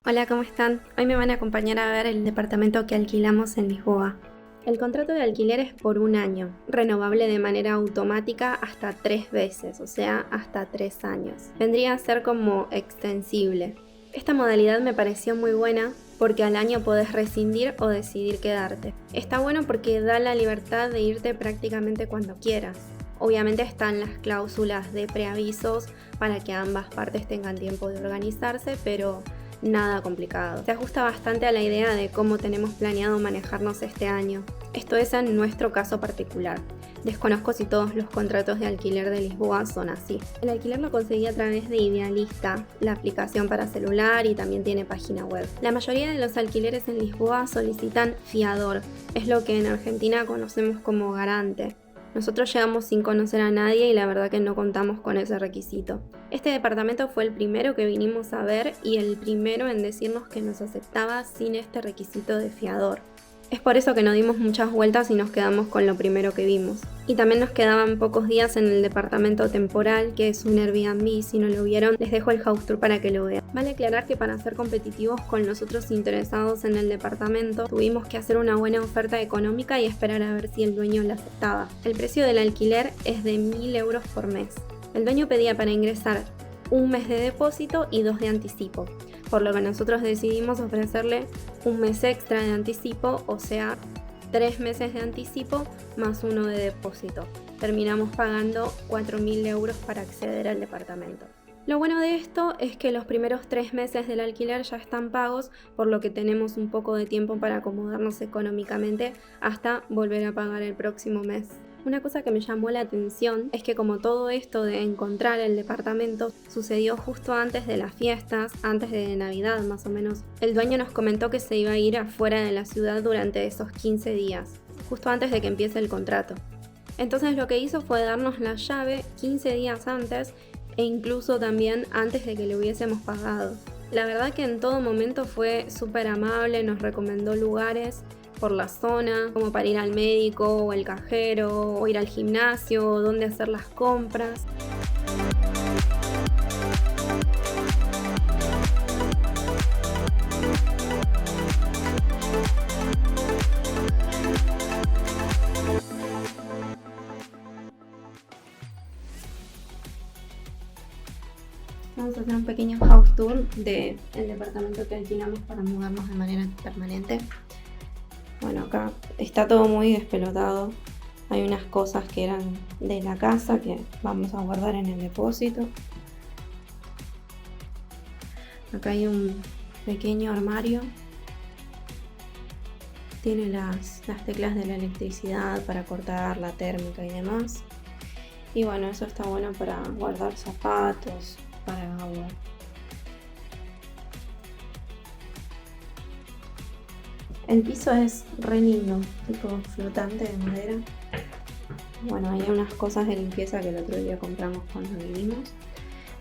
Hola, ¿cómo están? Hoy me van a acompañar a ver el departamento que alquilamos en Lisboa. El contrato de alquiler es por 1 año, renovable de manera automática hasta 3 veces, o sea, hasta 3 años. Vendría a ser como extensible. Esta modalidad me pareció muy buena porque al año podés rescindir o decidir quedarte. Está bueno porque da la libertad de irte prácticamente cuando quieras. Obviamente están las cláusulas de preavisos para que ambas partes tengan tiempo de organizarse, pero nada complicado. Se ajusta bastante a la idea de cómo tenemos planeado manejarnos este año. Esto es en nuestro caso particular. Desconozco si todos los contratos de alquiler de Lisboa son así. El alquiler lo conseguí a través de Idealista, la aplicación para celular, y también tiene página web. La mayoría de los alquileres en Lisboa solicitan fiador, es lo que en Argentina conocemos como garante. Nosotros llegamos sin conocer a nadie y la verdad que no contamos con ese requisito. Este departamento fue el primero que vinimos a ver y el primero en decirnos que nos aceptaba sin este requisito de fiador. Es por eso que no dimos muchas vueltas y nos quedamos con lo primero que vimos. Y también nos quedaban pocos días en el departamento temporal, que es un Airbnb. Si no lo vieron, les dejo el house tour para que lo vean. Vale aclarar que para ser competitivos con los otros interesados en el departamento, tuvimos que hacer una buena oferta económica y esperar a ver si el dueño la aceptaba. El precio del alquiler es de 1.000 euros por mes. El dueño pedía para ingresar 1 mes de depósito y 2 de anticipo, por lo que nosotros decidimos ofrecerle 1 mes extra de anticipo, o sea, 3 meses de anticipo más 1 de depósito. Terminamos pagando 4.000 euros para acceder al departamento. Lo bueno de esto es que los primeros 3 meses del alquiler ya están pagos, por lo que tenemos un poco de tiempo para acomodarnos económicamente hasta volver a pagar el próximo mes. Una cosa que me llamó la atención es que, como todo esto de encontrar el departamento sucedió justo antes de las fiestas, antes de Navidad más o menos, el dueño nos comentó que se iba a ir afuera de la ciudad durante esos 15 días, justo antes de que empiece el contrato. Entonces lo que hizo fue darnos la llave 15 días antes e incluso también antes de que le hubiésemos pagado. La verdad que en todo momento fue súper amable, nos recomendó lugares por la zona, como para ir al médico o al cajero, o ir al gimnasio, o dónde hacer las compras. Vamos a hacer un pequeño house tour del departamento que alquilamos para mudarnos de manera permanente. Bueno, acá está todo muy despelotado. Hay unas cosas que eran de la casa que vamos a guardar en el depósito. Acá hay un pequeño armario. Tiene las teclas de la electricidad para cortar la térmica y demás. Y bueno, eso está bueno para guardar zapatos, para agua. El piso es re lindo, tipo flotante de madera. Bueno, hay unas cosas de limpieza que el otro día compramos cuando vinimos.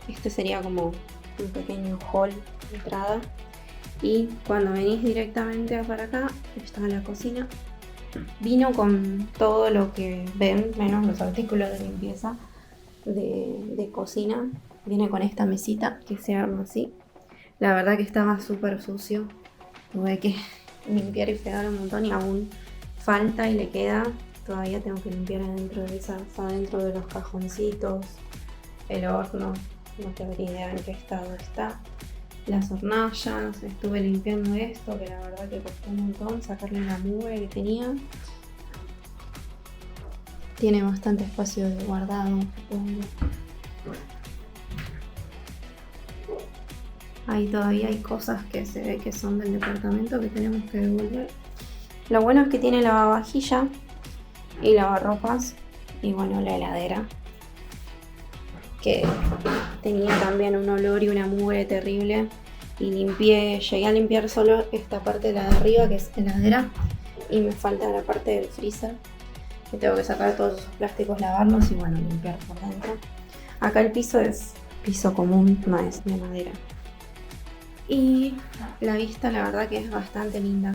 Este sería como un pequeño hall de entrada. Y cuando venís directamente para acá, está la cocina. Vino con todo lo que ven, menos los artículos de limpieza de cocina. Viene con esta mesita que se arma así. La verdad que estaba súper sucio. Tuve que limpiar y fregar un montón y aún falta y le queda. Todavía tengo que limpiar adentro de los cajoncitos, el horno, no tengo ni idea en qué estado está. Las hornallas, estuve limpiando esto, que la verdad que costó un montón sacarle la mugre que tenía. Tiene bastante espacio de guardado, supongo. Ahí todavía hay cosas que se ve que son del departamento que tenemos que devolver. Lo bueno es que tiene lavavajilla y lavarropas y bueno, la heladera, que tenía también un olor y una mugre terrible, y llegué a limpiar solo esta parte de la de arriba, que es heladera, y me falta la parte del freezer, que tengo que sacar todos esos plásticos, lavarlos y bueno, limpiar por dentro. Acá el piso es piso común, no es de madera. Y la vista la verdad que es bastante linda.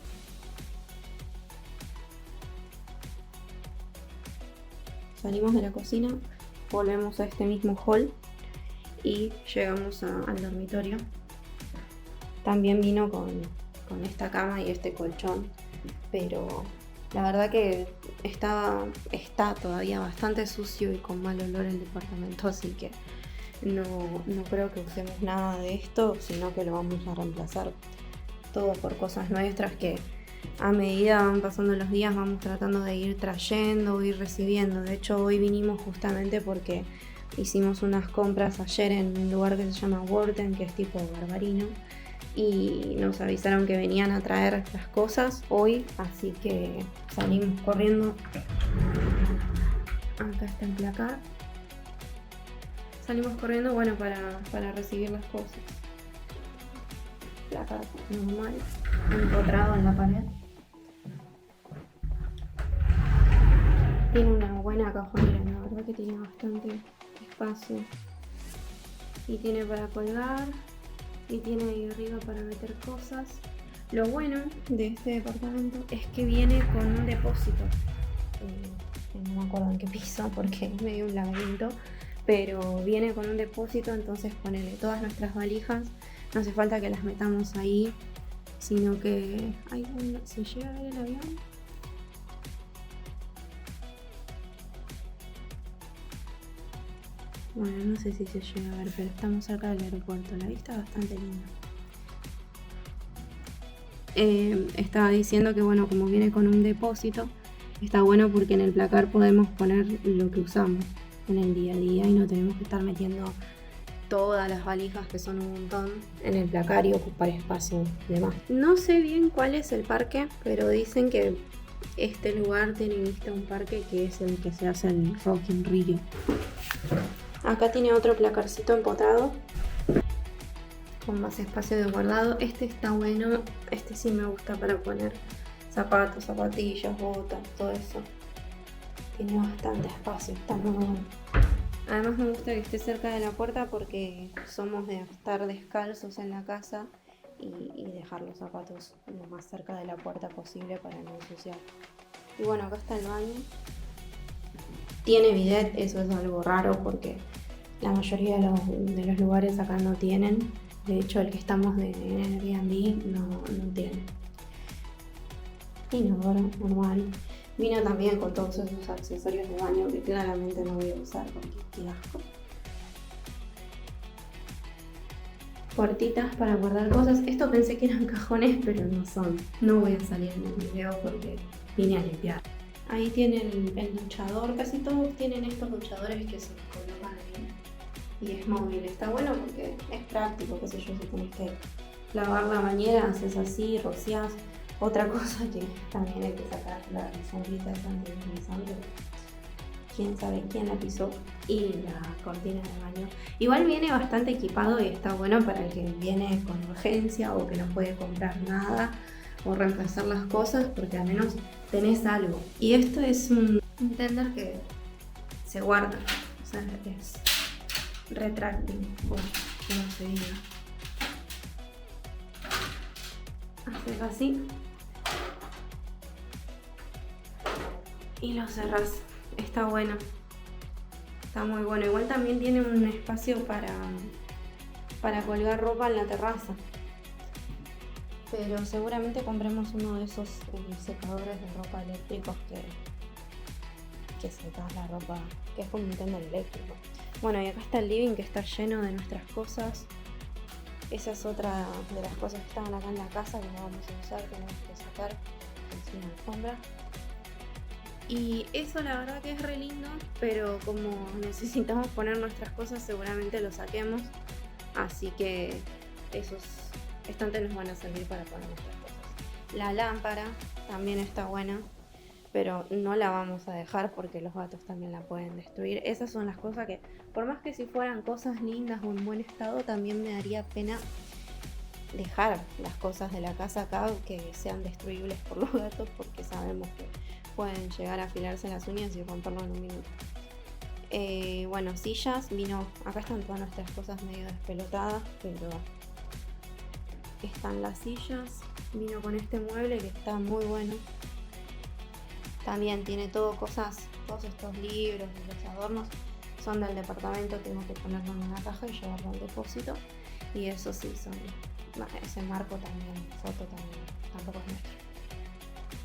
Salimos de la cocina, volvemos a este mismo hall y llegamos al dormitorio. También vino con esta cama y este colchón, pero la verdad que está todavía bastante sucio y con mal olor el departamento, así que no creo que usemos nada de esto, sino que lo vamos a reemplazar todo por cosas nuestras que a medida van pasando los días vamos tratando de ir trayendo, ir recibiendo. De hecho, hoy vinimos justamente porque hicimos unas compras ayer en un lugar que se llama Worten, que es tipo Barbarino, y nos avisaron que venían a traer las cosas hoy, así que salimos corriendo. Acá está el placar. Salimos corriendo, bueno, para recibir las cosas. Placar normal, empotrado en la pared. Tiene una buena cajonera, la verdad que tiene bastante espacio. Y tiene para colgar, y tiene ahí arriba para meter cosas. Lo bueno de este departamento es que viene con un depósito. No me acuerdo en qué piso porque es medio un laberinto, pero viene con un depósito, entonces ponele todas nuestras valijas. No hace falta que las metamos ahí, sino que... ¿Se llega a ver el avión? Bueno, no sé si se llega a ver, pero estamos cerca del aeropuerto. La vista es bastante linda. Estaba diciendo que bueno, como viene con un depósito, está bueno porque en el placar podemos poner lo que usamos en el día a día y no tenemos que estar metiendo todas las valijas, que son un montón, en el placar y ocupar espacio y demás. No sé bien cuál es el parque, pero dicen que este lugar tiene vista a un parque que es el que se hace el Rock in Rio. Acá tiene otro placarcito empotrado con más espacio de guardado. Este está bueno, este sí me gusta para poner zapatos, zapatillas, botas, todo eso. Tiene bastante espacio, está muy bueno. Además me gusta que esté cerca de la puerta porque somos de estar descalzos en la casa y dejar los zapatos lo más cerca de la puerta posible para no ensuciar. Y bueno, acá está el baño. Tiene bidet, eso es algo raro porque la mayoría de los lugares acá no tienen. De hecho, el que estamos en Airbnb no tiene. Inodoro, normal. Vino también con todos esos accesorios de baño que claramente no voy a usar porque qué asco. Puertitas para guardar cosas. Esto pensé que eran cajones, pero no son. No voy a salir en el video porque vine a limpiar. Ahí tienen el duchador. Casi todos tienen estos duchadores que se colocan ahí. Y es móvil. Está bueno porque es práctico, qué sé yo, si tenés que lavar la bañera, haces así, rociás. Otra cosa que también hay que sacar la sombrita antideslizante. Quién sabe quién la pisó. Y la cortina de baño. Igual viene bastante equipado y está bueno para el que viene con urgencia o que no puede comprar nada o reemplazar las cosas, porque al menos tenés algo. Y esto es un tender que se guarda, o sea, es retráctil, o como se diga. Haces así y lo cerrás. Está bueno, está muy bueno. Igual también tiene un espacio para colgar ropa en la terraza, pero seguramente compremos uno de esos secadores de ropa eléctricos que secas la ropa, que es como un tender eléctrico. Bueno, y acá está el living que está lleno de nuestras cosas. Esa es otra de las cosas que estaban acá en la casa que no vamos a usar, tenemos que sacar encima de la alfombra. Y eso la verdad que es re lindo, pero como necesitamos poner nuestras cosas seguramente lo saquemos. Así que esos estantes nos van a servir para poner nuestras cosas. La lámpara también está buena, pero no la vamos a dejar porque los gatos también la pueden destruir. Esas son las cosas que, por más que si fueran cosas lindas o en buen estado, también me daría pena dejar las cosas de la casa acá que sean destruibles por los gatos, porque sabemos que pueden llegar a afilarse las uñas y romperlo en un minuto. Bueno, sillas, vino, acá están todas nuestras cosas medio despelotadas, pero están las sillas. Vino con este mueble que está muy bueno. También tiene todo cosas, todos estos libros y los adornos son del departamento, tengo que ponerlo en una caja y llevarlo al depósito. Y eso sí, son ese marco también, foto también, tampoco es nuestro.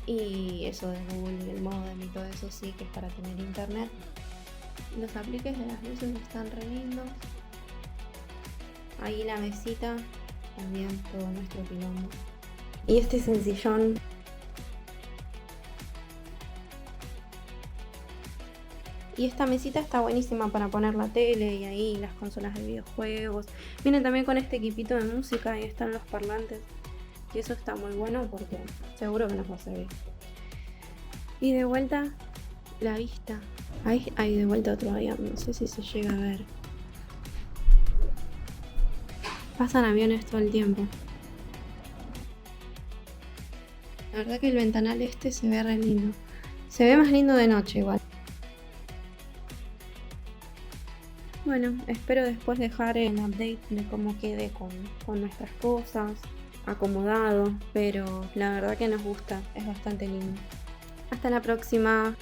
Y eso de Google, el modem y todo eso sí que es para tener internet. Los apliques de las luces están re lindos. Ahí la mesita, también todo nuestro quilombo. Y este sencillón. Y esta mesita está buenísima para poner la tele y ahí las consolas de videojuegos. Viene también con este equipito de música y están los parlantes. Y eso está muy bueno porque seguro que nos va a servir. Y de vuelta, la vista. Ahí hay de vuelta otro avión, no sé si se llega a ver. Pasan aviones todo el tiempo. La verdad que el ventanal este se ve re lindo. Se ve más lindo de noche igual. Bueno, espero después dejar el update de cómo quede con nuestras cosas, acomodado, pero la verdad que nos gusta, es bastante lindo. Hasta la próxima.